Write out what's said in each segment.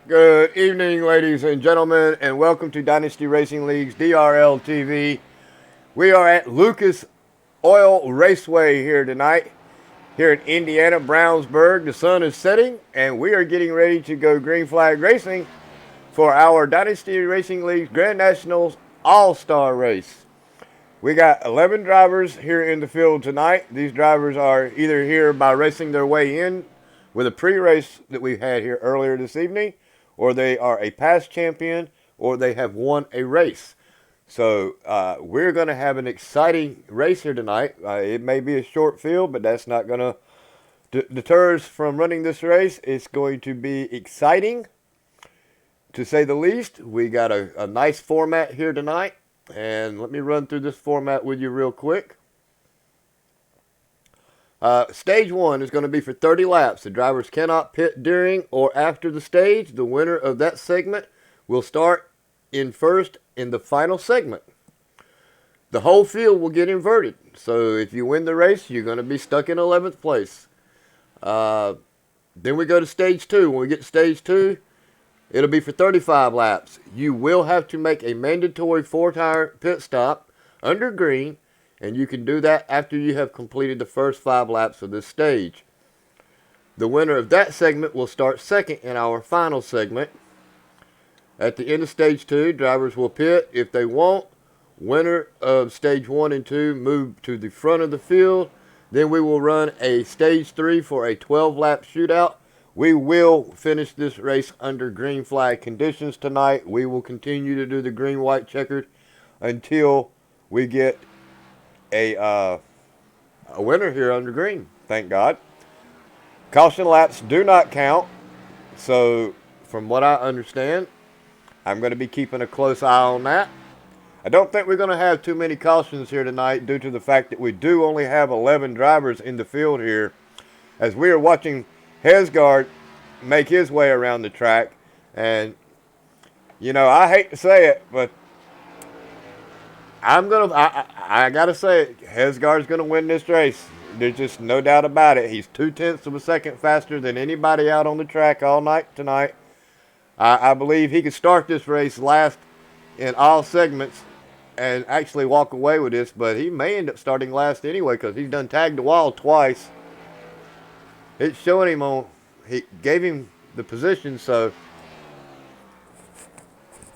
Good evening, ladies and gentlemen, and welcome to Dynasty Racing League's DRL TV. We are at Lucas Oil Raceway here tonight, here in Indiana, Brownsburg. The sun is setting, and we are getting ready to go green flag racing for our Dynasty Racing League's Grand Nationals All-Star Race. We got 11 drivers here in the field tonight. These drivers are either here by racing their way in with a pre-race that we had here earlier this evening, or they are a past champion, or they have won a race. So we're going to have an exciting race here tonight. It may be a short field, but that's not going to deter us from running this race. It's going to be exciting, to say the least. We got a nice format here tonight. And let me run through this format with you real quick. Stage 1 is going to be for 30 laps. The drivers cannot pit during or after the stage. The winner of that segment will start in first in the final segment. The whole field will get inverted. So if you win the race, you're going to be stuck in 11th place. Then we go to stage 2. When we get to stage 2, it'll be for 35 laps. You will have to make a mandatory 4-tire pit stop under green, and you can do that after you have completed the first 5 laps of this stage. The winner of that segment will start second in our final segment. At the end of stage 2, drivers will pit. If they won't, winner of stage 1 and 2 move to the front of the field. Then we will run a stage 3 for a 12-lap shootout. We will finish this race under green flag conditions tonight. We will continue to do the green-white checkered until we get a winner here under green. Thank God. Caution laps do not count. So from what I understand, I'm going to be keeping a close eye on that. I don't think we're going to have too many cautions here tonight due to the fact that we do only have 11 drivers in the field here. As we are watching Hesgard make his way around the track, and you know, I hate to say it, but I gotta say it, Hesgard's gonna win this race. There's just no doubt about it. He's 0.2 of a second faster than anybody out on the track all night tonight. I believe he could start this race last in all segments and actually walk away with this, but he may end up starting last anyway because he's done tagged the wall twice. It's showing him on, he gave him the position, so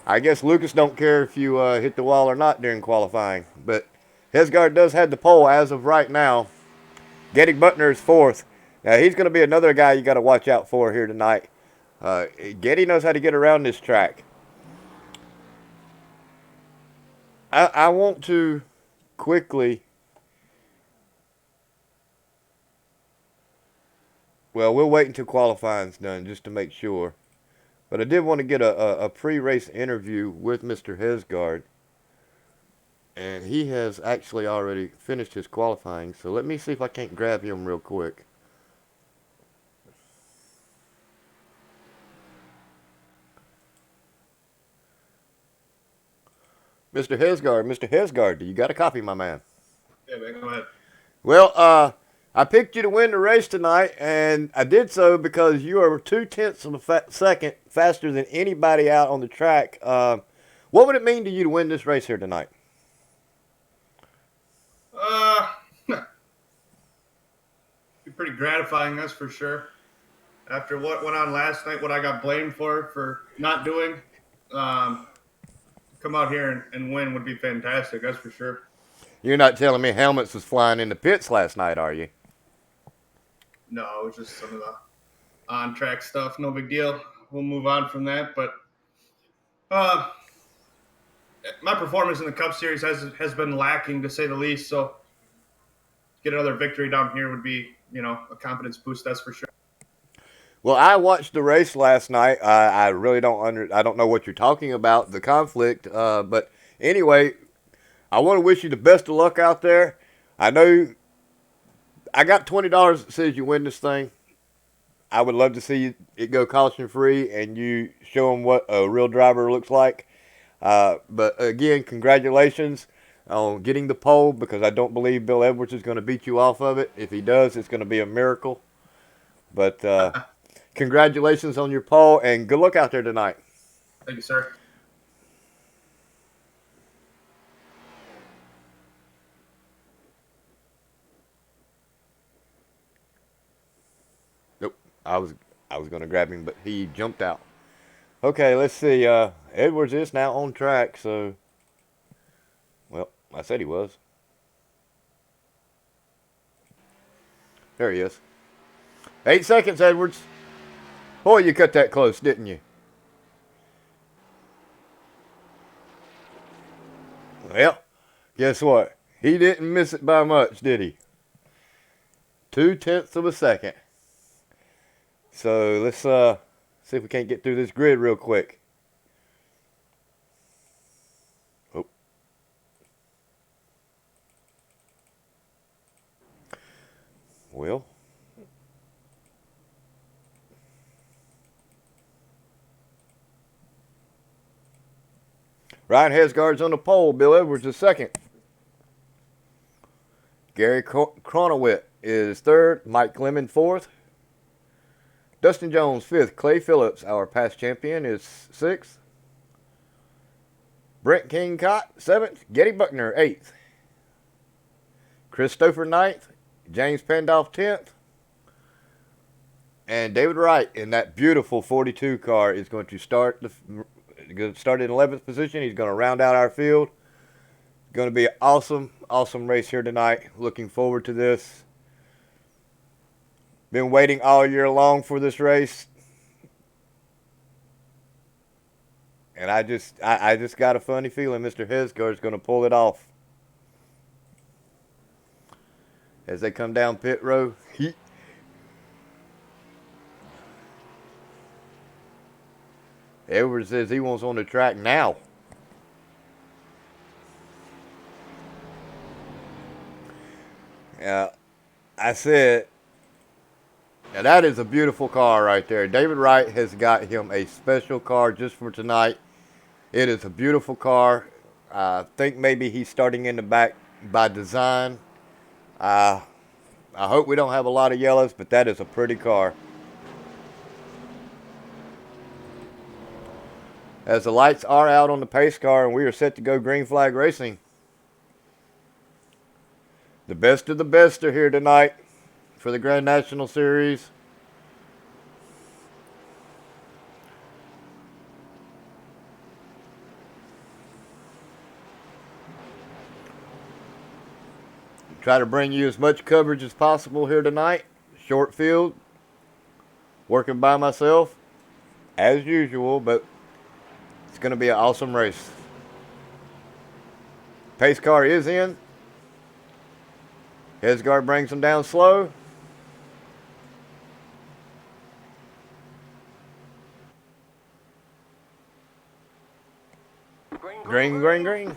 I guess Lucas don't care if you hit the wall or not during qualifying. But Hesgard does have the pole as of right now. Getty Butner is 4th. Now he's going to be another guy you got to watch out for here tonight. Getty knows how to get around this track. I want to quickly... Well, we'll wait until qualifying's done just to make sure. But I did want to get a pre-race interview with Mr. Hesgard. And he has actually already finished his qualifying. So let me see if I can't grab him real quick. Mr. Hesgard, do you got a copy, my man? Yeah, man, go ahead. Well, I picked you to win the race tonight, and I did so because you are 0.2 of a second faster than anybody out on the track. What would it mean to you to win this race here tonight? Be pretty gratifying, that's for sure. After what went on last night, what I got blamed for not doing, come out here and win would be fantastic, that's for sure. You're not telling me helmets was flying in the pits last night, are you? No, it was just some of the on-track stuff. No big deal. We'll move on from that. But my performance in the Cup Series has been lacking, to say the least. So get another victory down here would be, a confidence boost. That's for sure. Well, I watched the race last night. I really I don't know what you're talking about, the conflict. But anyway, I want to wish you the best of luck out there. I know I got $20 that says you win this thing. I would love to see it go caution free and you show them what a real driver looks like. But again, congratulations on getting the pole, because I don't believe Bill Edwards is going to beat you off of it. If he does, it's going to be a miracle. But Congratulations on your pole, and good luck out there tonight. Thank you, sir. Nope. I was going to grab him, but he jumped out. Okay, let's see. Edwards is now on track, so. Well, I said he was. There he is. 8 seconds, Edwards. Boy, you cut that close, didn't you? Well, guess what? He didn't miss it by much, did he? 0.2 of a second. So let's see if we can't get through this grid real quick. Oh. Well. Ryan Hesgard's on the pole. Bill Edwards is second. Gary Cronowit is third. Mike Lemon fourth. Dustin Jones fifth. Clay Phillips, our past champion, is sixth. Brent King Cott seventh. Getty Buckner eighth. Christopher ninth. James Pandolph 10th. And David Wright in that beautiful 42 car is going to start in 11th position. He's going to round out our field. Going to be an awesome, awesome race here tonight. Looking forward to this. Been waiting all year long for this race. And I just got a funny feeling Mr. Hesgard is going to pull it off. As they come down pit road. Edwards says he wants on the track now. I said, now that is a beautiful car right there. David Wright has got him a special car just for tonight. It is a beautiful car. I think maybe he's starting in the back by design. I hope we don't have a lot of yellows, but that is a pretty car. As the lights are out on the pace car and we are set to go green flag racing. The best of the best are here tonight for the Grand National Series. Try to bring you as much coverage as possible here tonight. Short field. Working by myself as usual, but it's going to be an awesome race. Pace car is in. Hesgard brings them down slow. Green, green, green.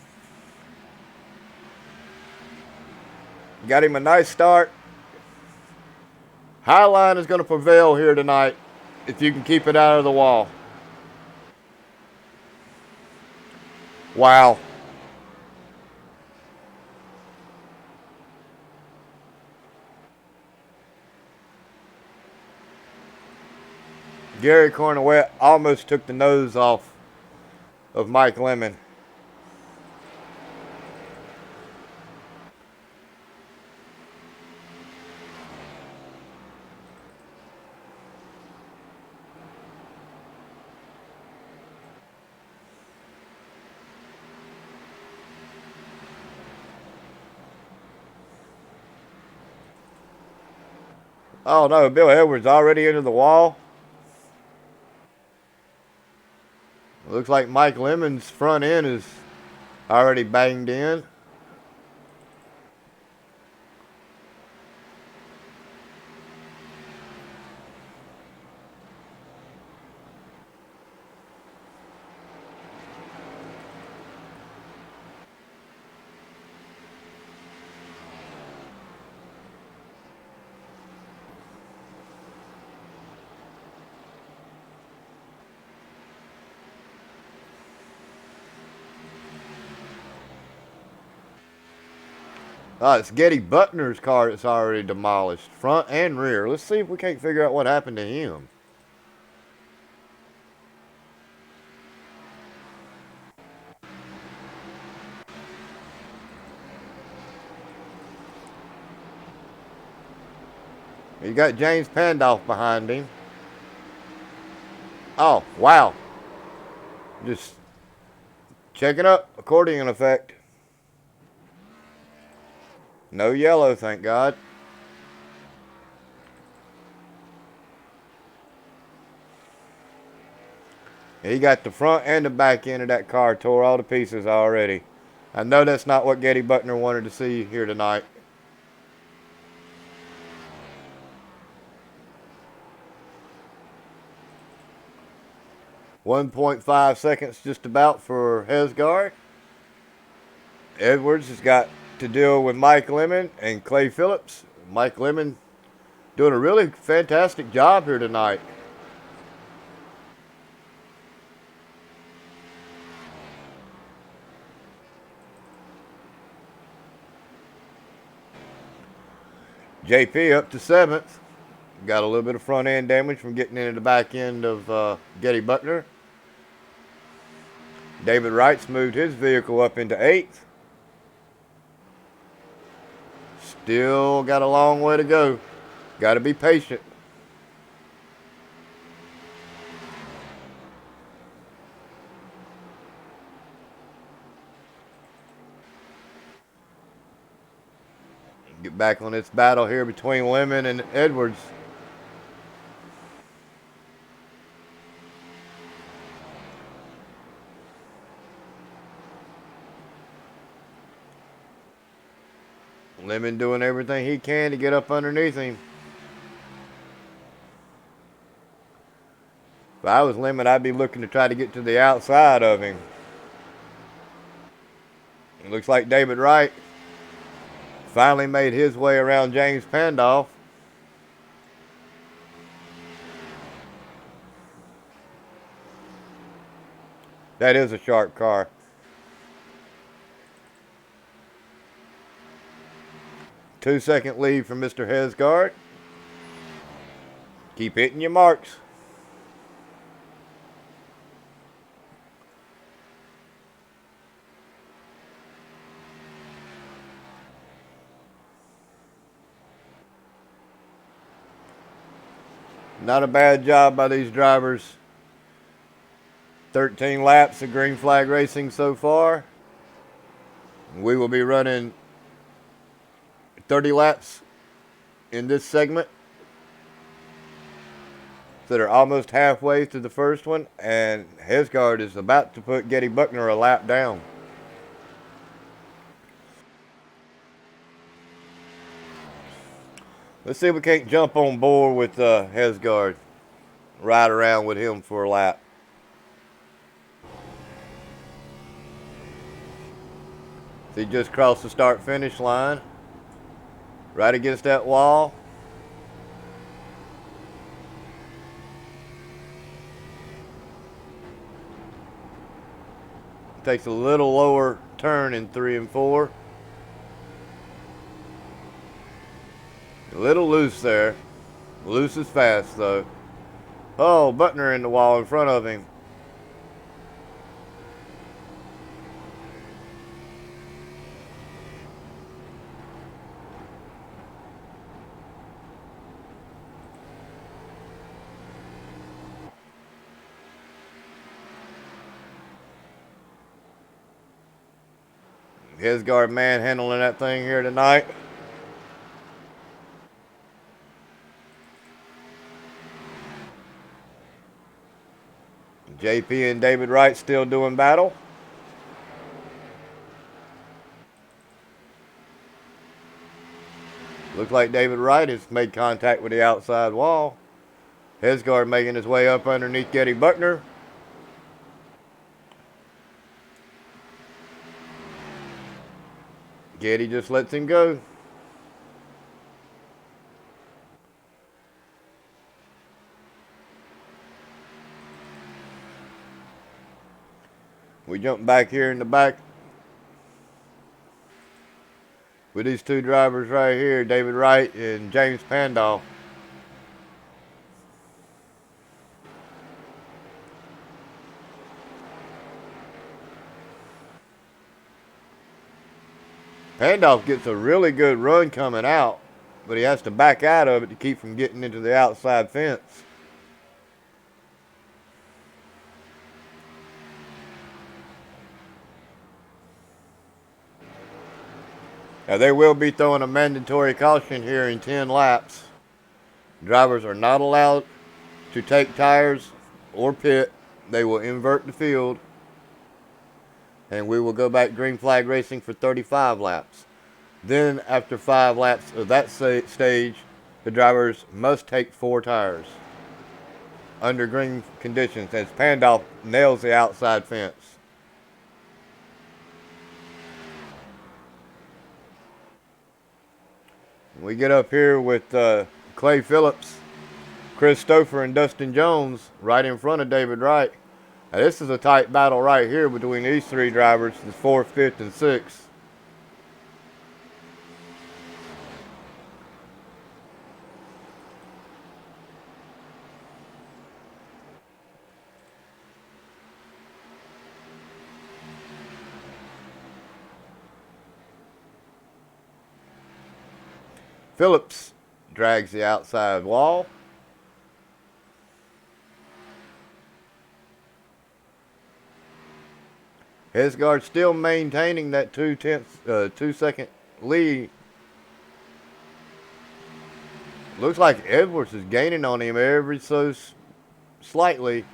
Got him a nice start. High line is going to prevail here tonight if you can keep it out of the wall. Wow. Gary Cornwett almost took the nose off of Mike Lemon. Oh no, Bill Edwards already into the wall. Looks like Mike Lemon's front end is already banged in. It's Getty Buckner's car that's already demolished, front and rear. Let's see if we can't figure out what happened to him. You got James Pandolf behind him. Oh, wow. Just checking up. Accordion effect. No yellow, thank God. He got the front and the back end of that car tore all to pieces already. I know that's not what Getty Buckner wanted to see here tonight. .5 seconds just about for Hesgard. Edwards has got to deal with Mike Lemon and Clay Phillips. Mike Lemon doing a really fantastic job here tonight. JP up to 7th. Got a little bit of front end damage from getting into the back end of Getty Buckner. David Wright's moved his vehicle up into 8th. Still got a long way to go. Got to be patient. Get back on this battle here between Lemon and Edwards. Lemon doing everything he can to get up underneath him. If I was Lemon, I'd be looking to try to get to the outside of him. It looks like David Wright finally made his way around James Pandolf. That is a sharp car. Two-second lead from Mr. Hesgard. Keep hitting your marks. Not a bad job by these drivers. 13 laps of green flag racing so far. We will be running 30 laps in this segment. So they're almost halfway through the first one, and Hesgard is about to put Getty Buckner a lap down. Let's see if we can't jump on board with Hesgard. Ride around with him for a lap. So he just crossed the start-finish line. Right against that wall. Takes a little lower turn in 3 and 4. A little loose there. Loose is fast though. Oh, Buckner in the wall in front of him. Hesgard manhandling that thing here tonight. JP and David Wright still doing battle. Looks like David Wright has made contact with the outside wall. Hesgard making his way up underneath Getty Buckner. Getty just lets him go. We jump back here in the back with these two drivers right here, David Wright and James Pandolf. Pandolf gets a really good run coming out. but he has to back out of it to keep from getting into the outside fence. Now, they will be throwing a mandatory caution here in 10 laps. Drivers are not allowed to take tires or pit. They will invert the field. And we will go back green flag racing for 35 laps. Then, after 5 laps of that stage, the drivers must take 4 tires under green conditions as Pandolf nails the outside fence. We get up here with Clay Phillips, Chris Stouffer, and Dustin Jones right in front of David Wright. Now, this is a tight battle right here between these 3 drivers, the 4th, 5th, and 6th. Phillips drags the outside wall. Hesgard still maintaining that 2-second lead. Looks like Edwards is gaining on him ever so slightly.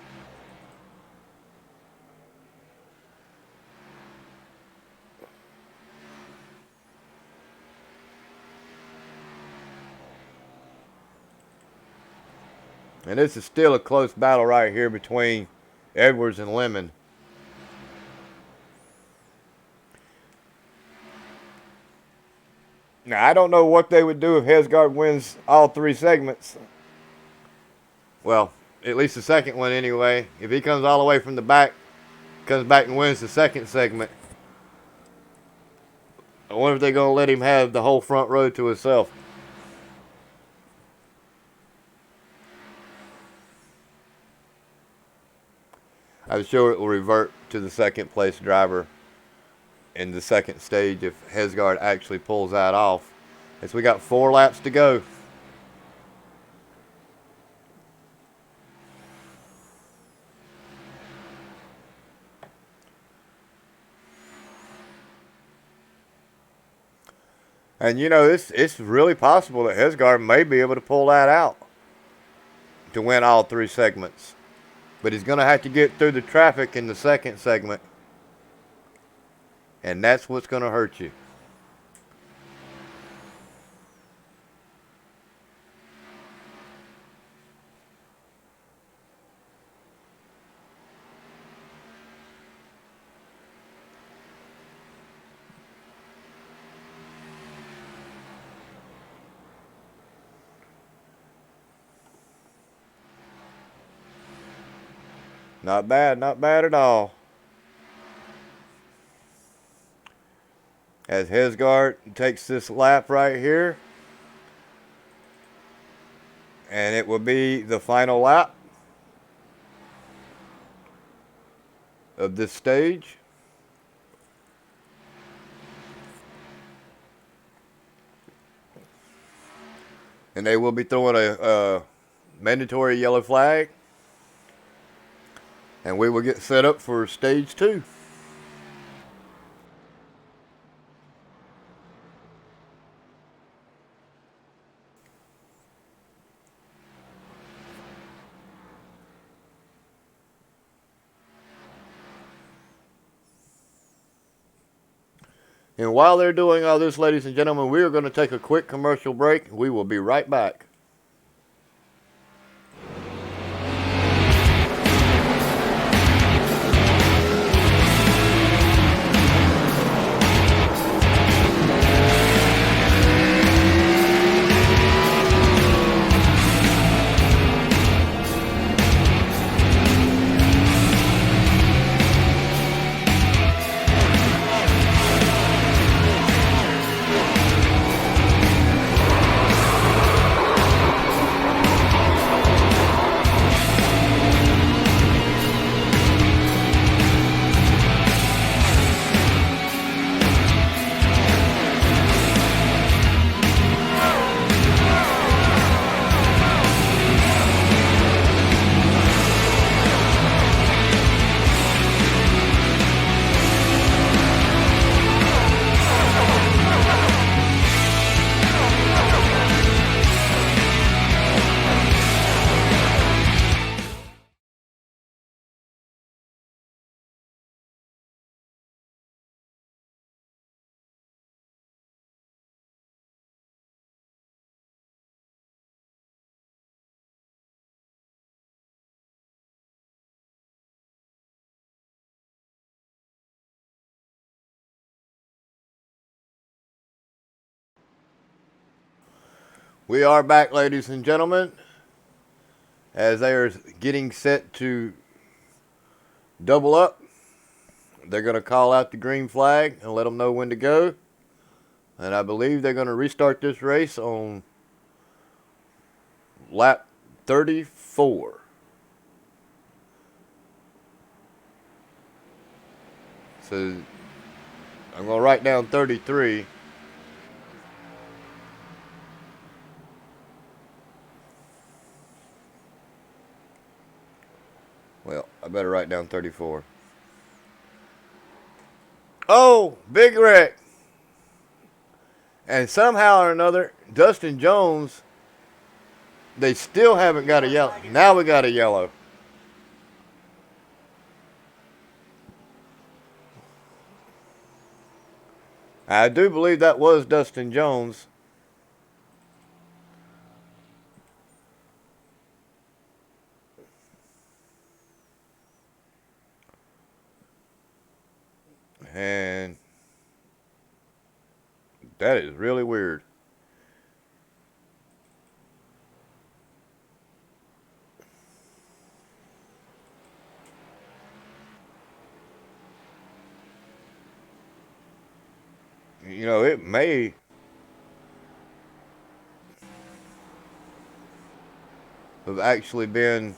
And this is still a close battle right here between Edwards and Lemon. Now, I don't know what they would do if Hesgard wins all 3 segments. Well, at least the second one anyway. If he comes all the way from the back, comes back and wins the second segment, I wonder if they're going to let him have the whole front row to himself. I'm sure it will revert to the second place driver in the second stage if Hesgard actually pulls that off. As we got 4 laps to go. And you know, it's really possible that Hesgard may be able to pull that out to win all 3 segments. But he's going to have to get through the traffic in the second segment. And that's what's going to hurt you. Not bad at all. As Hesgard takes this lap right here. And it will be the final lap of this stage. And they will be throwing a mandatory yellow flag. And we will get set up for stage 2. And while they're doing all this, ladies and gentlemen, we are going to take a quick commercial break. We will be right back. We are back, ladies and gentlemen, as they are getting set to double up. They're going to call out the green flag and let them know when to go. And I believe they're going to restart this race on lap 34. So I'm going to write down 33. Well, I better write down 34. Oh, big wreck. And somehow or another, Dustin Jones, they still haven't got a yellow. Now we got a yellow. I do believe that was Dustin Jones. And that is really weird. You know, it may have actually been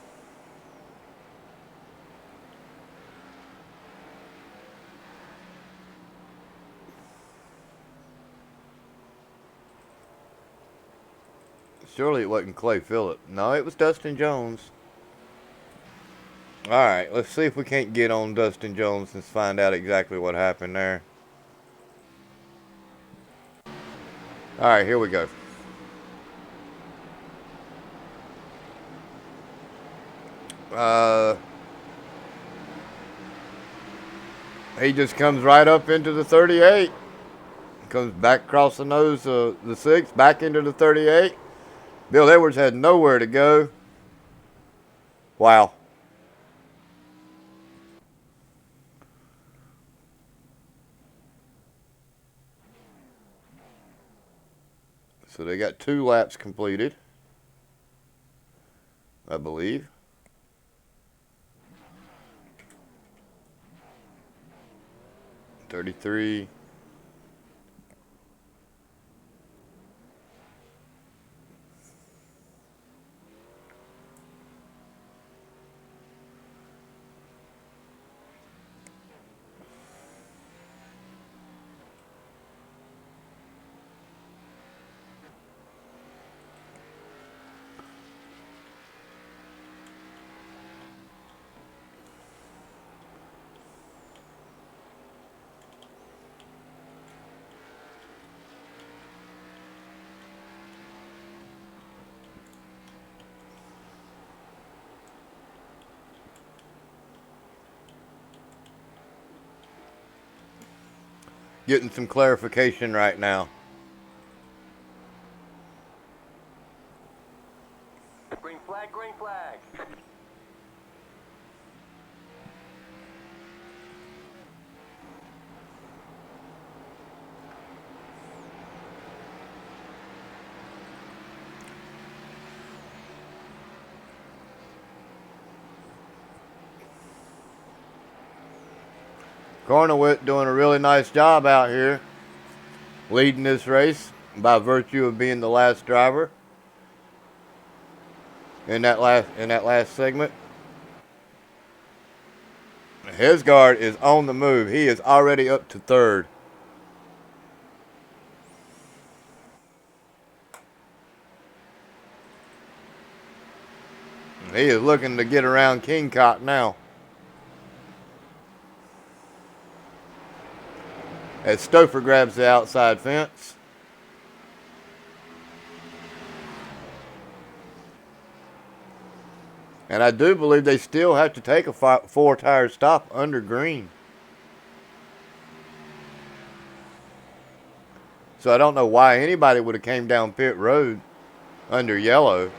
surely it wasn't Clay Phillip. No, it was Dustin Jones. Alright, let's see if we can't get on Dustin Jones and find out exactly what happened there. Alright, here we go. He just comes right up into the 38. Comes back across the nose of the 6, back into the 38. Bill Edwards had nowhere to go. Wow. So they got 2 laps completed, I believe. .33. Getting some clarification right now. Green flag, green flag. Cornowit doing a really nice job out here, leading this race by virtue of being the last driver in that last segment. Hesgard is on the move. He is already up to 3rd. He is looking to get around Kingcock now. As Stouffer grabs the outside fence. And I do believe they still have to take a 4-tire stop under green. So I don't know why anybody would have came down pit road under yellow.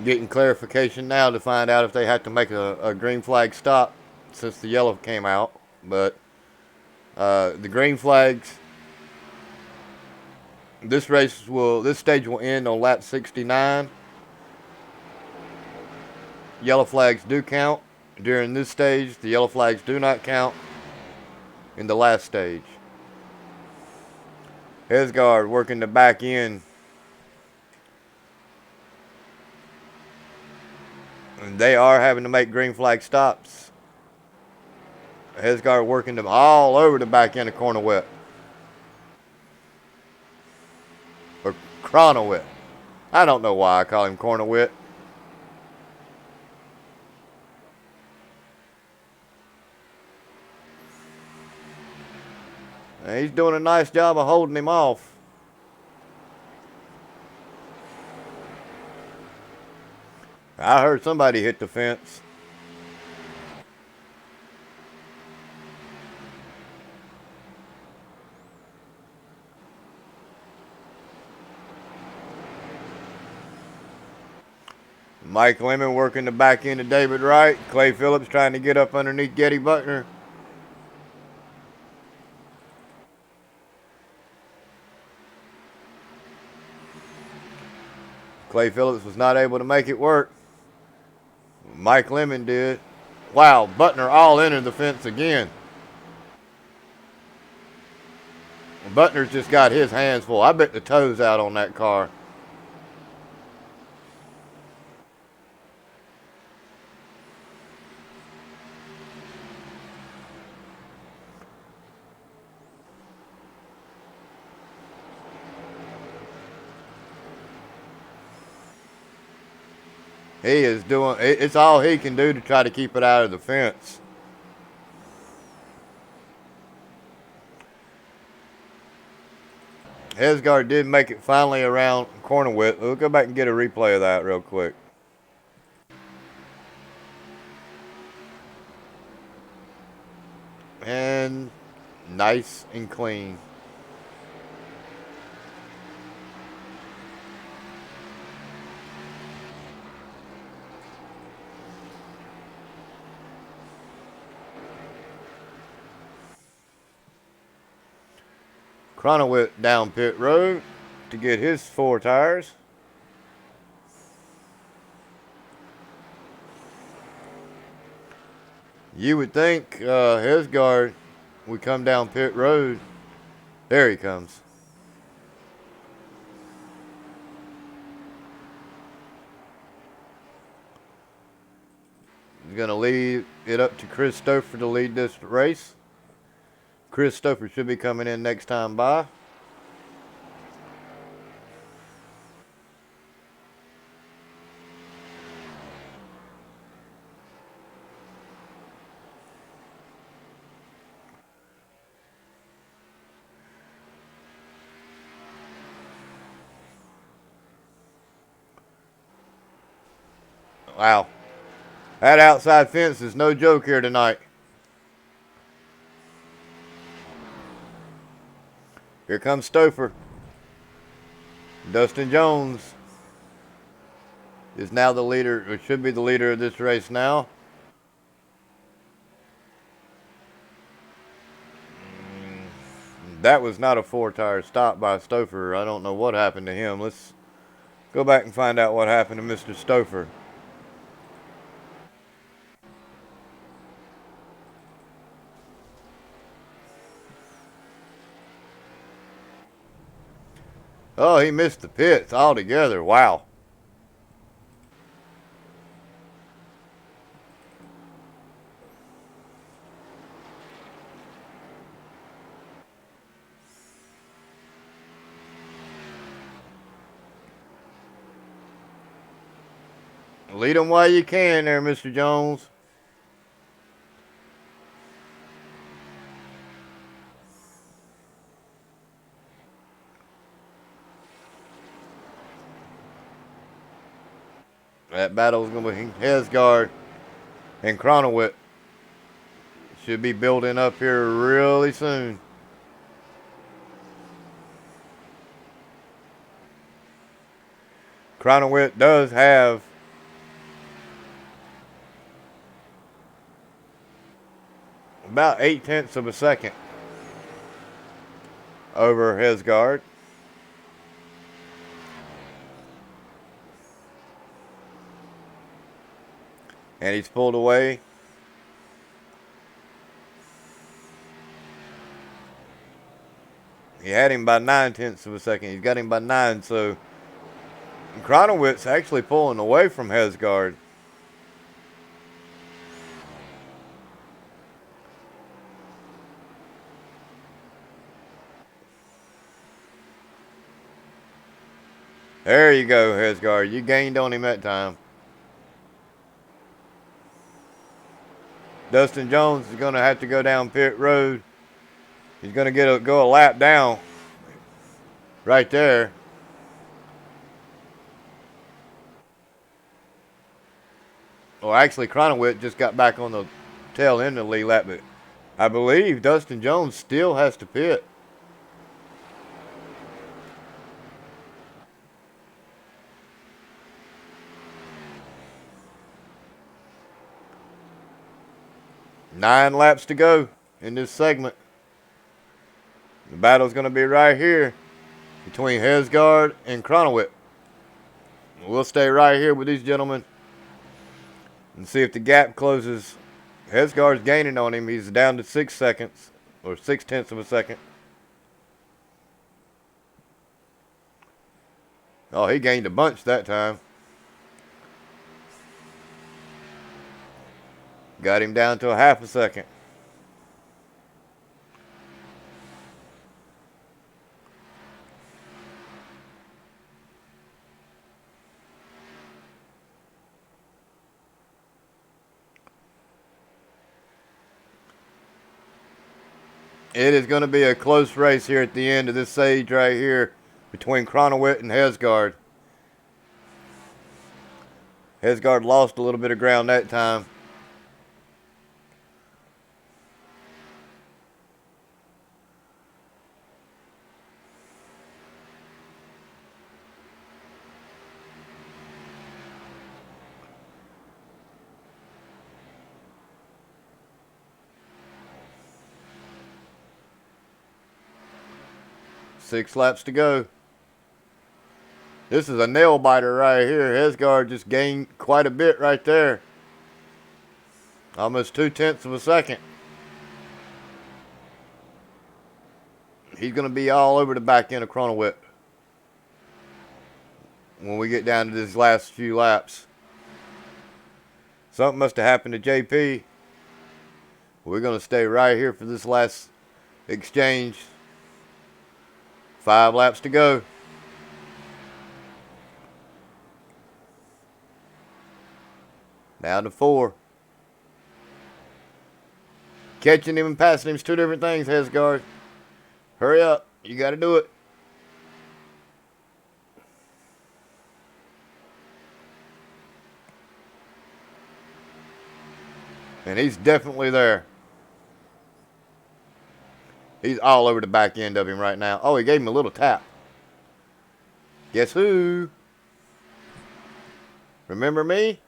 Getting clarification now to find out if they have to make a green flag stop since the yellow came out. But the green flags, this stage will end on lap 69. Yellow flags do count during this stage. The yellow flags do not count in the last stage. Hesgard working the back end. And they are having to make green flag stops. Hesgard working them all over the back end of corner wet. Or Chronowit. I don't know why I call him corner wet. And he's doing a nice job of holding him off. I heard somebody hit the fence. Mike Lemon working the back end of David Wright. Clay Phillips trying to get up underneath Getty Buckner. Clay Phillips was not able to make it work. Mike Lemon did. Wow, Buckner all into the fence again. Buckner's just got his hands full. I bet the toes out on that car. He is doing, it's all he can do to try to keep it out of the fence. Hesgard did make it finally around corner width. We'll go back and get a replay of that real quick. And nice and clean. Chronowit down pit road to get his 4 tires. You would think Hesgard would come down pit road. There he comes. He's going to leave it up to Chris Stouffer to lead this race. Chris Stouffer should be coming in next time by. Wow. That outside fence is no joke here tonight. Here comes Stouffer. Dustin Jones is now the leader, or should be the leader of this race now. That was not a 4-tire stop by Stouffer. I don't know what happened to him. Let's go back and find out what happened to Mr. Stouffer. Oh, he missed the pits altogether. Wow. Lead them while you can there, Mr. Jones. That battle is going to be Hesgard and Chronowit. Should be building up here really soon. Chronowit does have about 0.8 of a second over Hesgard. And he's pulled away. He had him by 0.9 of a second. He's got him by 9, so Kronowitz actually pulling away from Hesgard. There you go, Hesgard. You gained on him that time. Dustin Jones is going to have to go down pit road. He's going to go a lap down right there. Well, actually, Kronowitz just got back on the tail end of the lead lap, but I believe Dustin Jones still has to pit. Nine laps to go in this segment. The battle's going to be right here between Hesgard and Kronowitz. We'll stay right here with these gentlemen and see if the gap closes. Hesgard's gaining on him. He's down to 6 seconds, or 0.6 of a second. Oh, he gained a bunch that time. Got him down to a 0.5 a second. It is going to be a close race here at the end of this stage right here between Kronowitz and Hesgard. Hesgard lost a little bit of ground that time. Six laps to go. This is a nail biter right here. Hesgard just gained quite a bit right there. Almost 0.2 of a second. He's going to be all over the back end of Kronowitz when we get down to these last few laps. Something must have happened to JP. We're going to stay right here for this last exchange. 5 laps to go. Down to 4. Catching him and passing him is 2 different things, Hesgard. Hurry up. You got to do it. And he's definitely there. He's all over the back end of him right now. Oh, he gave him a little tap. Guess who? Remember me?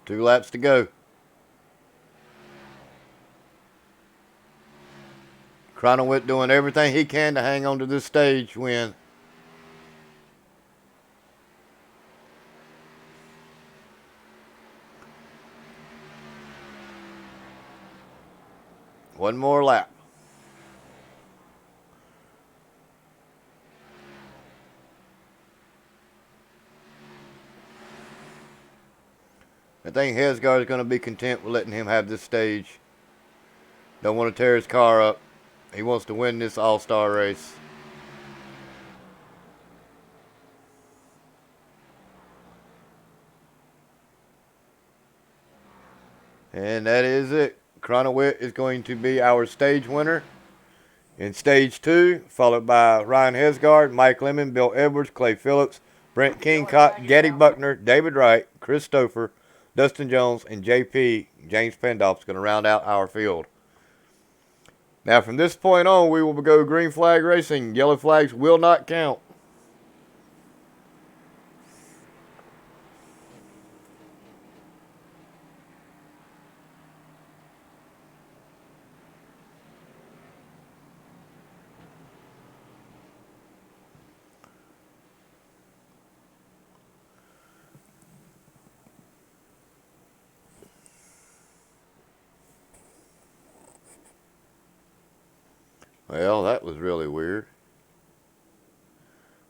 Two laps to go. Kronowitz doing everything he can to hang on to this stage win. One more lap. I think Hesgard is going to be content with letting him have this stage. Don't want to tear his car up. He wants to win this all-star race. And that is it. Kronowitz is going to be our stage winner in stage 2, followed by Ryan Hesgard, Mike Lemon, Bill Edwards, Clay Phillips, Brent Kingcott, Gaddy Buckner, David Wright, Chris Stouffer, Dustin Jones, and JP, James Pendolph, is going to round out our field. Now, from this point on, we will go green flag racing. Yellow flags will not count. Well, that was really weird.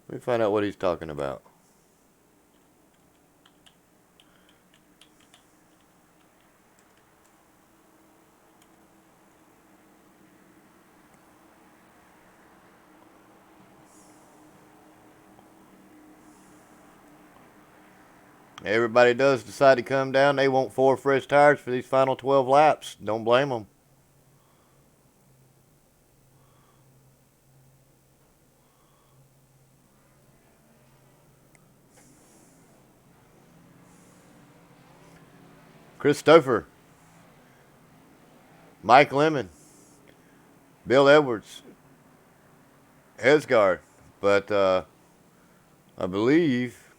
Let me find out what he's talking about. Everybody does decide to come down. They want 4 fresh tires for these final 12 laps. Don't blame them. Christopher, Mike Lemon, Bill Edwards, Hesgard. But I believe,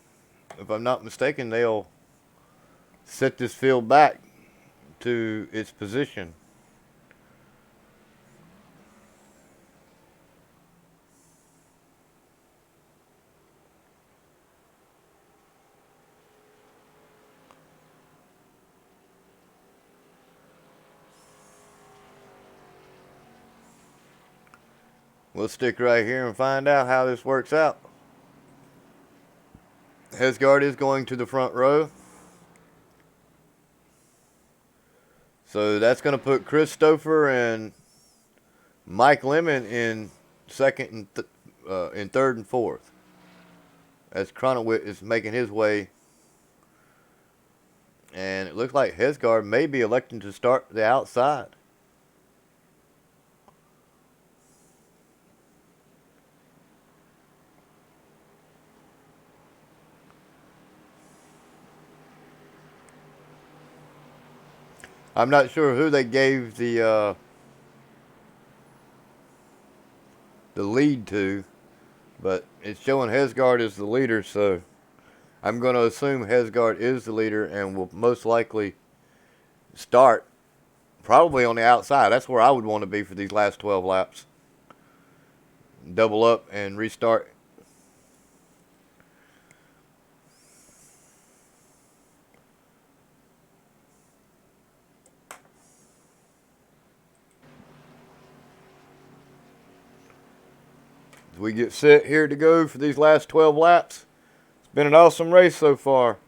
if I'm not mistaken, they'll set this field back to its position. We'll stick right here and find out how this works out. Hesgard is going to the front row. So that's going to put Christopher and Mike Lemon in second and in third and fourth. As Cronowit is making his way. And it looks like Hesgard may be electing to start the outside. I'm not sure who they gave the lead to, but it's showing Hesgard is the leader, so I'm going to assume Hesgard is the leader and will most likely start probably on the outside. That's where I would want to be for these last 12 laps. Double up and restart. We get set here to go for these last 12 laps. It's been an awesome race so far.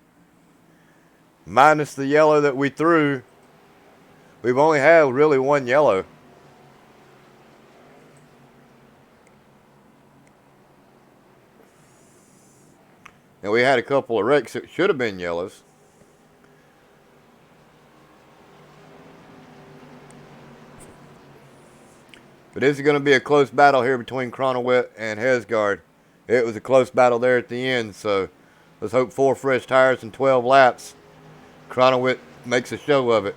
Minus the yellow that we threw. We've only had really one yellow. And we had a couple of wrecks that should have been yellows. But this is going to be a close battle here between Cronowit and Hesgard. It was a close battle there at the end, so let's hope 4 fresh tires and 12 laps. Cronowit makes a show of it.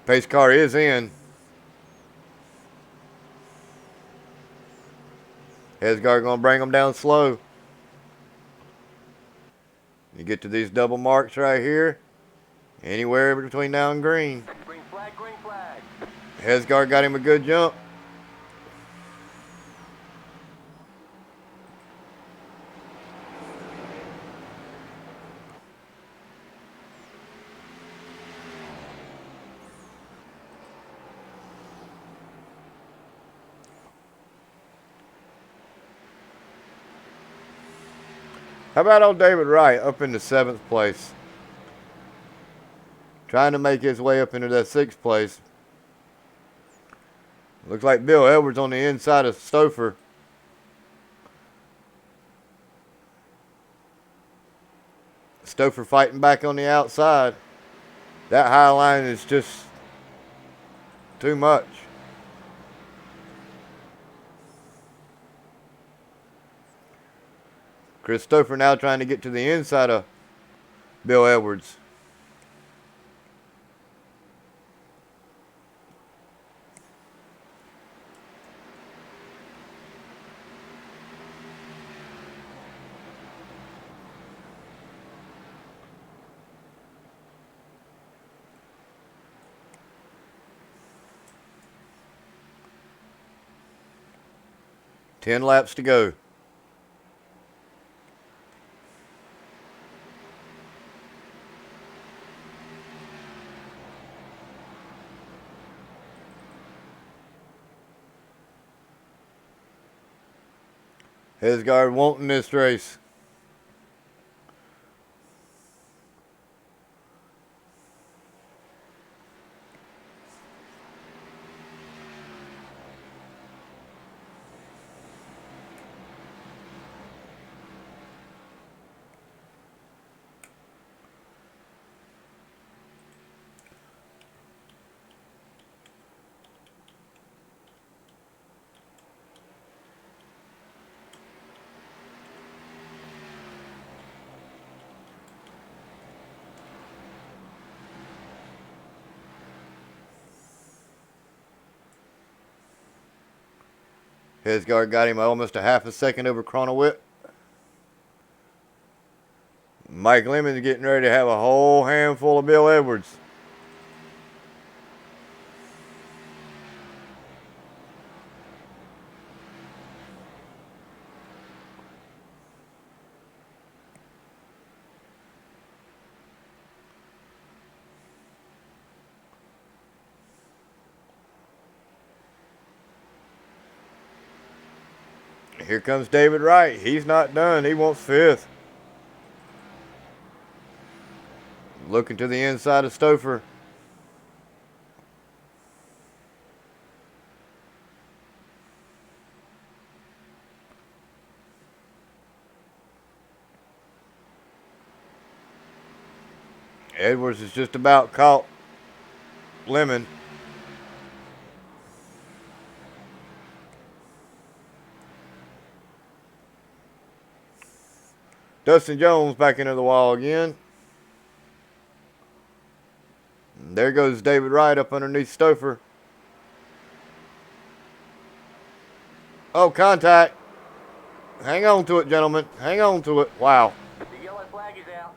Pace car is in. Hesgard going to bring them down slow. You get to these double marks right here. Anywhere between now and green. Green flag, green flag. Hesgard got him a good jump. How about old David Wright up into 7th place? Trying to make his way up into that 6th place. Looks like Bill Edwards on the inside of Stouffer. Stouffer fighting back on the outside. That high line is just too much. Christopher now trying to get to the inside of Bill Edwards. 10 laps to go. Hesgard wanting this race. Hesgard got him almost a half a second over Chronowit. Mike Lemon's getting ready to have a whole handful of Bill Edwards. Here comes David Wright. He's not done. He wants fifth. Looking to the inside of Stouffer. Edwards is just about caught Lemon. Dustin Jones back into the wall again. And there goes David Wright up underneath Stouffer. Oh, contact. Hang on to it, gentlemen. Hang on to it. Wow. The yellow flag is out.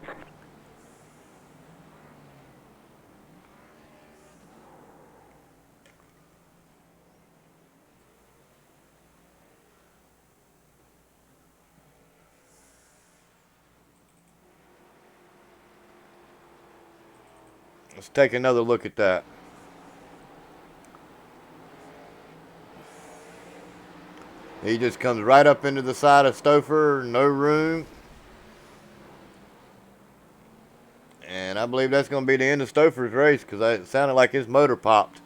Let's take another look at that. He just comes right up into the side of Stouffer, no room. And I believe that's going to be the end of Stouffer's race because it sounded like his motor popped.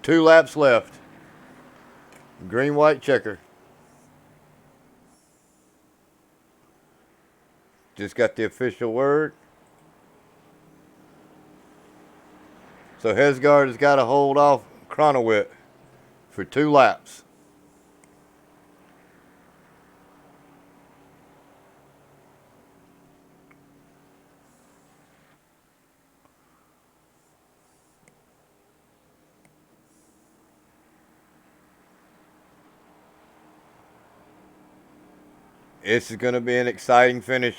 Two laps left. Green, white checker. Just got the official word. So Hesgard has got to hold off Chronowit for 2 laps. This is going to be an exciting finish.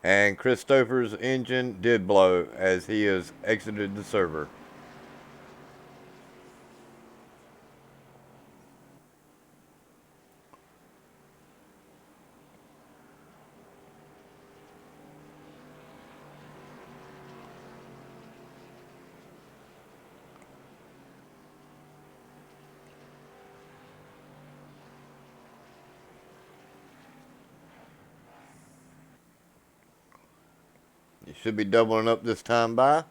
And Christopher's engine did blow as he has exited the server. You should be doubling up this time by.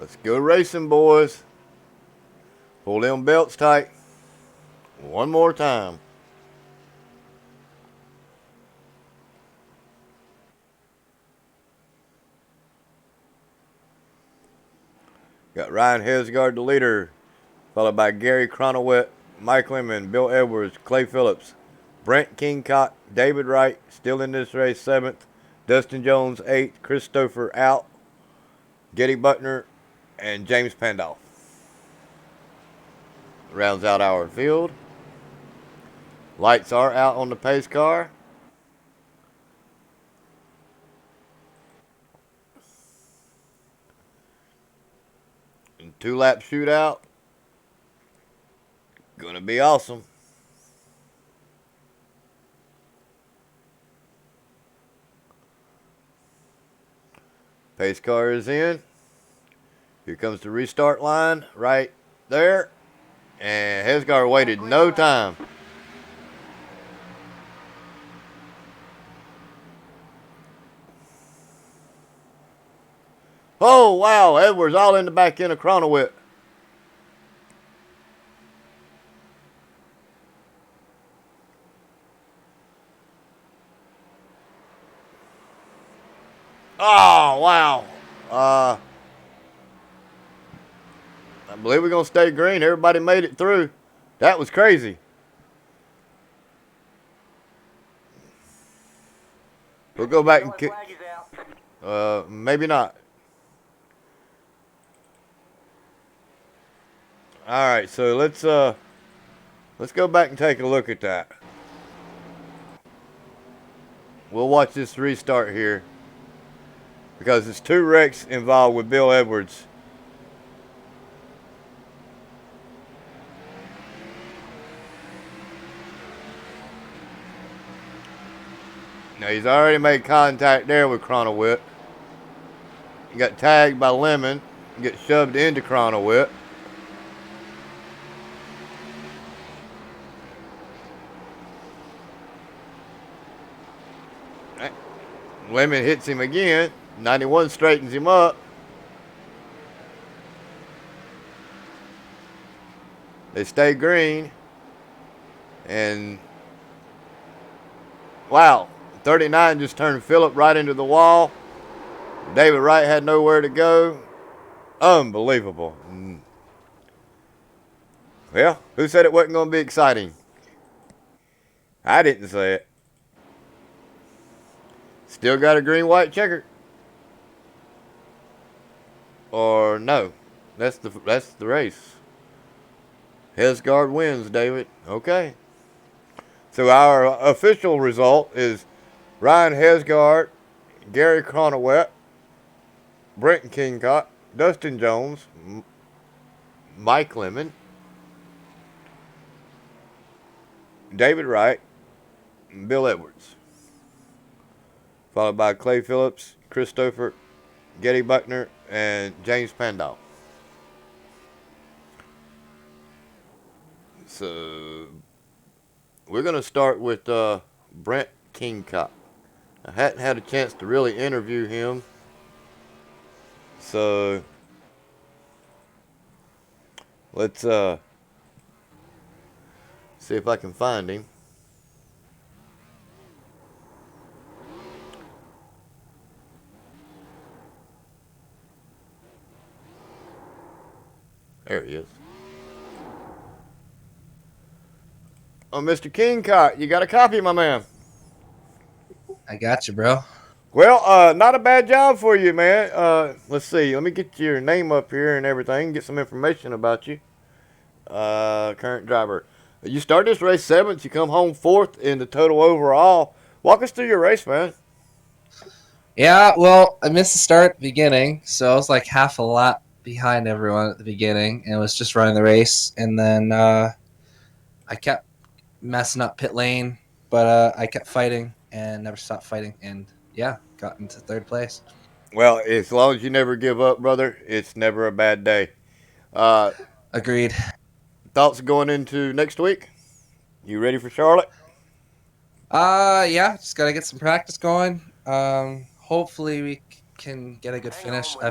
Let's go racing, boys. Pull them belts tight. One more time. Got Ryan Hesgard, the leader, followed by Gary Cronowet, Mike Lemon, Bill Edwards, Clay Phillips, Brent Kingcott, David Wright, still in this race, 7th. Dustin Jones, 8th. Christopher out. Getty Butner, and James Pandolf. Rounds out our field. Lights are out on the pace car. And 2-lap shootout. Gonna be awesome. Pace car is in. Here comes the restart line right there. And Hesgar waited no time. Oh, wow. Edwards all in the back end of Cronowit. Oh, wow. I believe we're going to stay green. Everybody made it through. That was crazy. We'll go back and Yellow kick. flag is out. Maybe not. All right, so let's go back and take a look at that. We'll watch this restart here because it's 2 wrecks involved with Bill Edwards. Now he's already made contact there with Cronowit. He got tagged by Lemon, get shoved into Cronowit. Lemon hits him again. 91 straightens him up. They stay green. And wow, 39 just turned Phillip right into the wall. David Wright had nowhere to go. Unbelievable. Well, who said it wasn't going to be exciting? I didn't say it. Still got a green-white checker. Or no. That's the race. Hesgard wins, David. Okay. So our official result is Ryan Hesgard, Gary Cronowet, Brent Kingcott, Dustin Jones, Mike Lemon, David Wright, and Bill Edwards. Followed by Clay Phillips, Christopher, Getty Buckner, and James Pandolf. So we're going to start with Brent Kingcott. I hadn't had a chance to really interview him. So let's see if I can find him. There he is. Oh, Mr. Kingcott, you got a copy, my man? I got you, bro. Well, not a bad job for you, man. Let's see. Let me get your name up here and everything. Get some information about you. Current driver. You started this race 7th. You come home 4th in the total overall. Walk us through your race, man. Yeah, well, I missed the start at the beginning, so I was like half a lap behind everyone at the beginning, and was just running the race. And then I kept messing up pit lane, but I kept fighting and never stopped fighting, and yeah, got into 3rd place. Well, as long as you never give up, brother, it's never a bad day. Agreed. Thoughts going into next week? You ready for Charlotte? Yeah, just gotta get some practice going. Hopefully we can get a good finish. I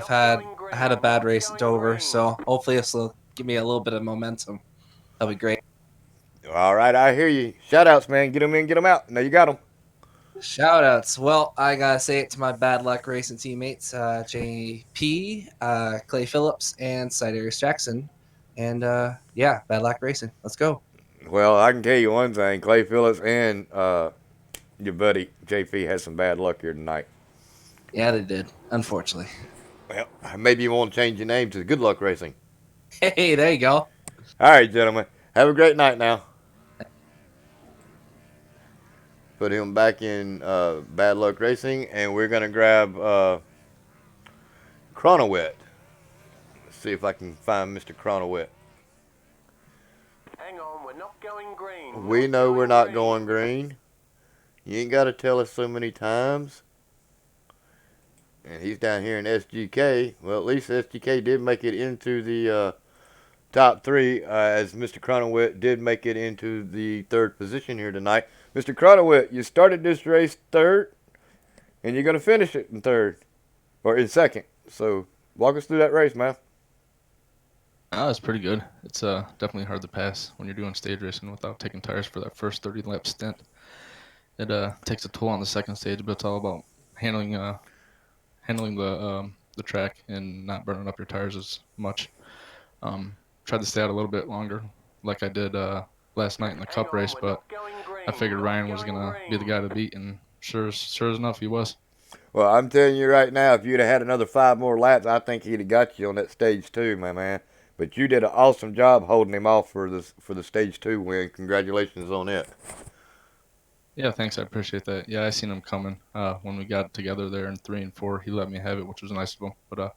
had a bad race at Dover, so hopefully this will give me a little bit of momentum. That'll be great. All right, I hear you. Shout outs, man. Get them in, get them out. Now you got them. Shout outs. Well, I gotta say it to my bad luck racing teammates, JP, Clay Phillips, and Sidarius Jackson. And yeah, bad luck racing. Let's go. Well, I can tell you one thing. Clay Phillips and your buddy JP had some bad luck here tonight. Yeah, they did, unfortunately. Well, maybe you want to change your name to Good Luck Racing. Hey, there you go. All right, gentlemen. Have a great night now. Put him back in Bad Luck Racing, and we're going to grab Chronowet. Let's see if I can find Mr. Chronowet. Hang on, we're not going green. We know we're not going green. You ain't got to tell us so many times. And he's down here in SGK. Well, at least SGK did make it into the top three, as Mr. Chronowet did make it into the third position here tonight. Mr. Chronowet, you started this race third, and you're going to finish it in third, or in second. So walk us through that race, man. Oh, it's pretty good. It's definitely hard to pass when you're doing stage racing without taking tires for that first 30-lap stint. It takes a toll on the second stage, but it's all about handling the track and not burning up your tires as much. Tried to stay out a little bit longer, like I did last night in the Cup race, but I figured Ryan was gonna be the guy to beat, and sure as enough, he was. Well, I'm telling you right now, if you'd have had another 5 more laps, I think he'd have got you on that stage 2, my man. But you did an awesome job holding him off for the stage 2 win. Congratulations on it. Yeah, thanks. I appreciate that. Yeah, I seen him coming when we got together there in 3 and 4. He let me have it, which was nice of him. But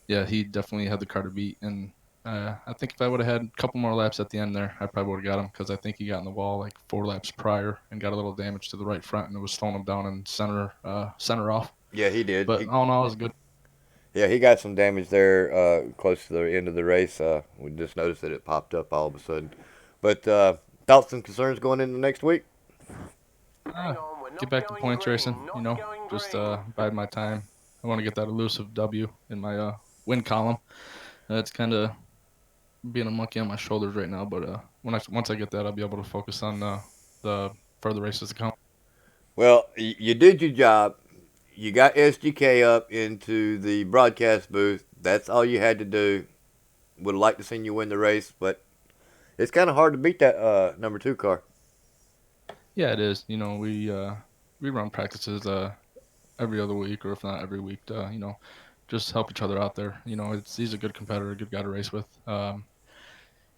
yeah, he definitely had the car to beat, and I think if I would have had a couple more laps at the end there, I probably would have got him, because I think he got in the wall like 4 laps prior and got a little damage to the right front, and it was slowing him down and center off. Yeah, he did. But all in all, it was good. Yeah, he got some damage there close to the end of the race. We just noticed that it popped up all of a sudden. But thoughts and concerns going into next week? Get back to points racing, just bide my time. I want to get that elusive W in my win column. It's kind of being a monkey on my shoulders right now, but once I get that, I'll be able to focus on the further races to come. Well, you did your job. You got SGK up into the broadcast booth. That's all you had to do. Would have liked to seen you win the race, but it's kind of hard to beat that number 2 car. Yeah, it is. We run practices every other week, or if not every week, to just help each other out there. He's a good competitor, a good guy to race with.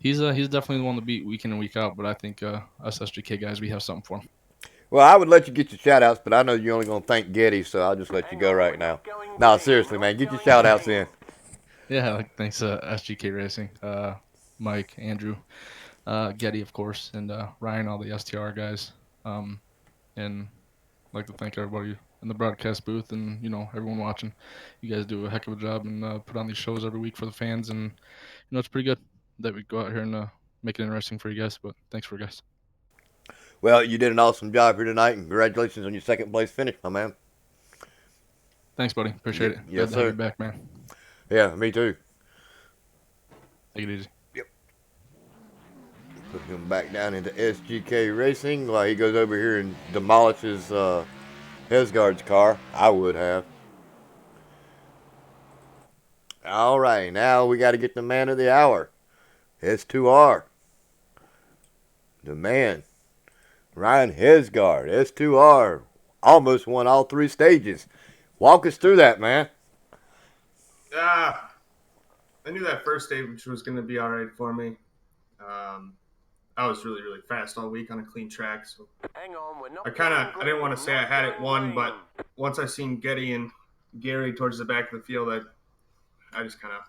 He's definitely the one to beat week in and week out, but I think us SGK guys, we have something for him. Well, I would let you get your shout-outs, but I know you're only going to thank Getty, so I'll just let you go right now. No, seriously, man. Get your shout-outs in. Yeah, thanks SGK Racing, Mike, Andrew, Getty, of course, and Ryan, all the STR guys. And I'd like to thank everybody in the broadcast booth and, everyone watching. You guys do a heck of a job and put on these shows every week for the fans, and, it's pretty good that we go out here and make it interesting for you guys, but thanks for you guys. Well, you did an awesome job here tonight, and congratulations on your second place finish, my man. Thanks, buddy. Appreciate it. Yes, Glad to sir. have you back, man. Yeah, me too. Take it easy. Put him back down into SGK Racing while he goes over here and demolishes Hesgard's car. I would have. All right, now we got to get the man of the hour. S2R. The man. Ryan Hesgard, S2R. Almost won all 3 stages. Walk us through that, man. I knew that first stage was going to be all right for me. I was really, really fast all week on a clean track. So I didn't want to say I had it won, but once I seen Getty and Gary towards the back of the field, I just kind of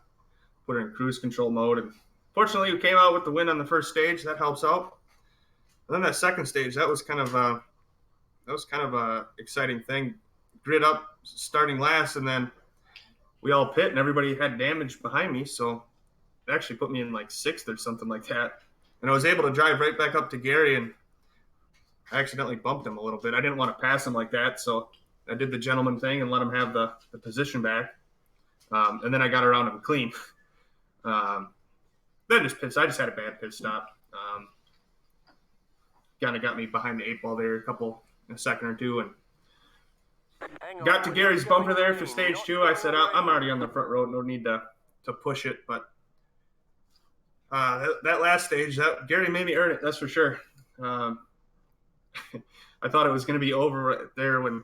put it in cruise control mode. And fortunately, we came out with the win on the first stage. That helps out. And then that second stage, that was kind of a exciting thing. Grid up, starting last, and then we all pit, and everybody had damage behind me. So it actually put me in like 6th or something like that. And I was able to drive right back up to Gary, and I accidentally bumped him a little bit. I didn't want to pass him like that, so I did the gentleman thing and let him have the position back. And then I got around him clean. Then I just had a bad pit stop. Kind of got me behind the 8 ball there a second or two, and got to Gary's bumper there for stage 2. I said, I'm already on the front road, no need to push it. But that last stage, Gary made me earn it, that's for sure. I thought it was going to be over right there when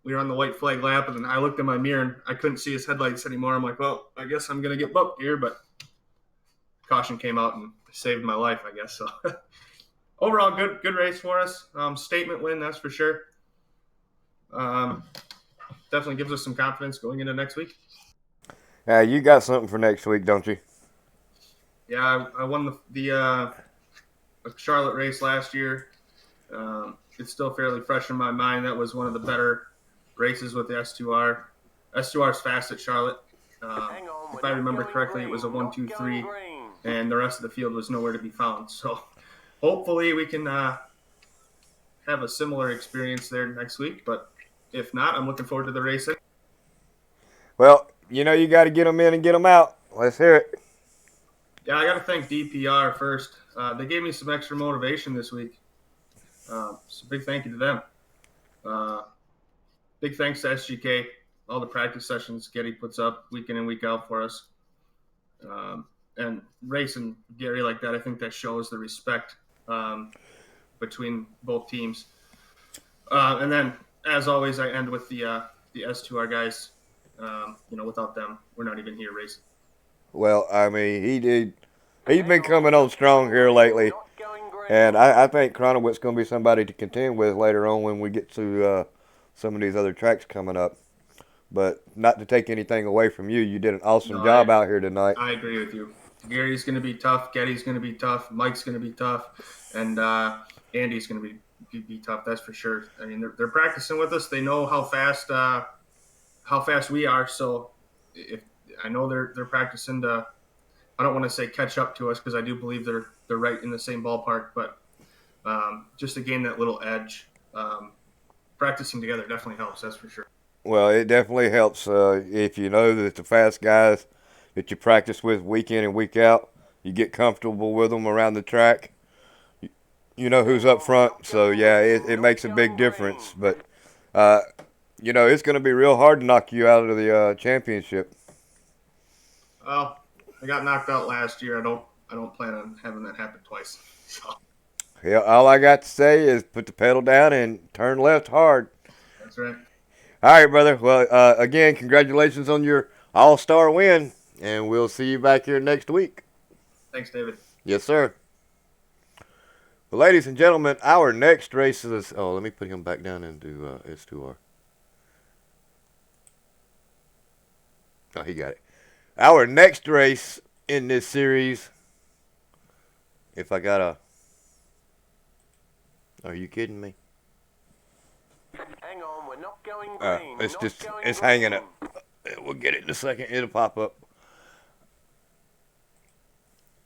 we were on the white flag lap, and then I looked in my mirror and I couldn't see his headlights anymore. I'm like, well, I guess I'm going to get bumped here, but caution came out and saved my life, I guess. So overall, good race for us. Statement win, that's for sure. Definitely gives us some confidence going into next week. You got something for next week, don't you? Yeah, I won the Charlotte race last year. It's still fairly fresh in my mind. That was one of the better races with the S2R. S2R is fast at Charlotte. If I remember correctly, it was a 1-2-3, and the rest of the field was nowhere to be found. So hopefully we can have a similar experience there next week. But if not, I'm looking forward to the race. Well, you got to get them in and get them out. Let's hear it. Yeah, I got to thank DPR first. They gave me some extra motivation this week. So big thank you to them. Big thanks to SGK, all the practice sessions Getty puts up week in and week out for us. And racing Gary like that, I think that shows the respect between both teams. And then, as always, I end with the S2R guys. Without them, we're not even here racing. Well, I mean, he's been coming on strong here lately. And I think Cronowit's going to be somebody to contend with later on when we get to some of these other tracks coming up. But not to take anything away from you, you did an awesome job out here tonight. I agree with you. Gary's going to be tough. Getty's going to be tough. Mike's going to be tough. And Andy's going to be tough, that's for sure. I mean, they're practicing with us. They know how fast we are. So I know they're practicing to, I don't want to say catch up to us because I do believe they're right in the same ballpark, but just to gain that little edge, practicing together definitely helps, that's for sure. Well, it definitely helps if you know that the fast guys that you practice with week in and week out, you get comfortable with them around the track. You know who's up front, so yeah, it makes a big difference. But, it's going to be real hard to knock you out of the championship. Well, I got knocked out last year. I don't plan on having that happen twice. So. Yeah, all I got to say is put the pedal down and turn left hard. That's right. All right, brother. Well, again, congratulations on your all-star win, and we'll see you back here next week. Thanks, David. Yes, sir. Well, ladies and gentlemen, our next race is... Oh, let me put him back down and do S2R. Oh, he got it. Our next race in this series, if I got a... Are you kidding me? Hang on, we're not going green. It's hanging up. We'll get it in a second. It'll pop up.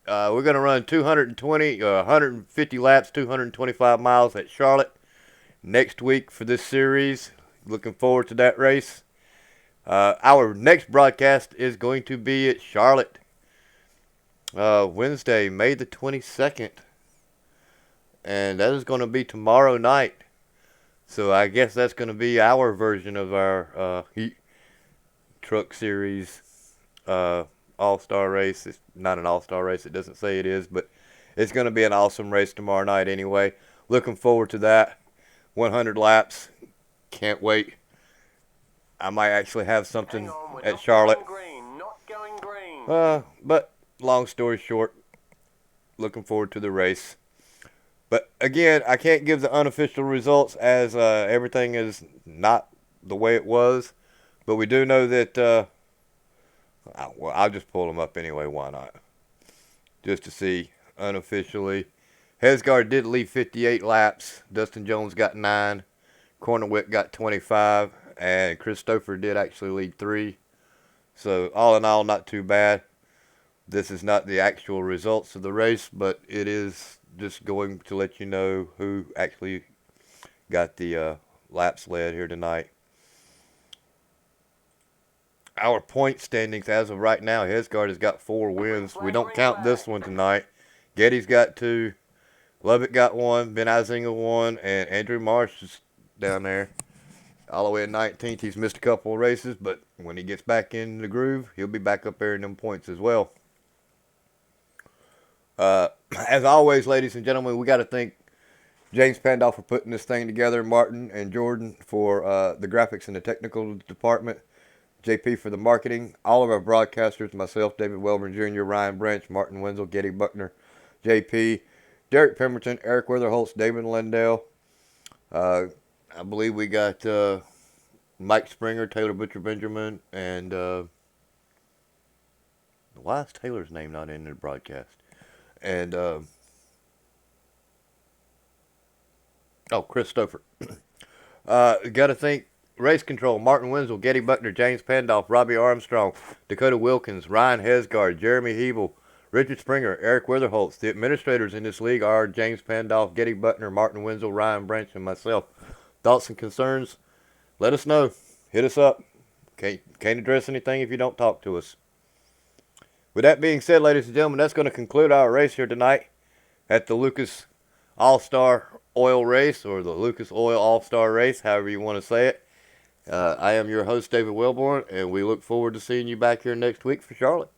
We're going to run 150 laps, 225 miles at Charlotte next week for this series. Looking forward to that race. Our next broadcast is going to be at Charlotte Wednesday, May the 22nd. And that is going to be tomorrow night. So I guess that's going to be our version of our Heat Truck Series all-star race. It's not an all-star race. It doesn't say it is, but it's going to be an awesome race tomorrow night anyway. Looking forward to that. 100 laps. Can't wait. I might actually have something at Charlotte. But long story short, looking forward to the race. But again, I can't give the unofficial results as everything is not the way it was. But we do know that, I'll just pull them up anyway. Why not? Just to see unofficially. Hesgard did lead 58 laps. Dustin Jones got 9. Cornerwick got 25. And Christopher did actually lead 3. So all in all, not too bad. This is not the actual results of the race, but it is just going to let you know who actually got the laps led here tonight. our point standings as of right now, Hesgard has got 4 wins. We don't count this one tonight. Getty's got 2. Lovett got 1. Ben Izinga 1. And Andrew Marsh is down there. All the way at 19th. He's missed a couple of races, but when he gets back in the groove, he'll be back up there in them points as well. As always, ladies and gentlemen, we got to thank James Pandolf for putting this thing together, Martin and Jordan for the graphics and the technical department, JP for the marketing, all of our broadcasters, myself, David Welborn Jr., Ryan Branch, Martin Wenzel, Getty Buckner, JP, Derek Pemberton, Eric Witherholtz, David Lindell. I believe we got Mike Springer, Taylor Butcher Benjamin, and why is Taylor's name not in the broadcast? And Chris Stouffer. Got to thank Race Control, Martin Wenzel, Getty Buckner, James Pandolf, Robbie Armstrong, Dakota Wilkins, Ryan Hesgard, Jeremy Hebel, Richard Springer, Eric Witherholtz. The administrators in this league are James Pandolf, Getty Buckner, Martin Wenzel, Ryan Branch, and myself. Thoughts and concerns? Let us know. Hit us up. Can't address anything if you don't talk to us. With that being said, ladies and gentlemen, that's going to conclude our race here tonight at the Lucas All-Star Oil Race, or the Lucas Oil All-Star Race, however you want to say it. I am your host, David Welborn, and we look forward to seeing you back here next week for Charlotte.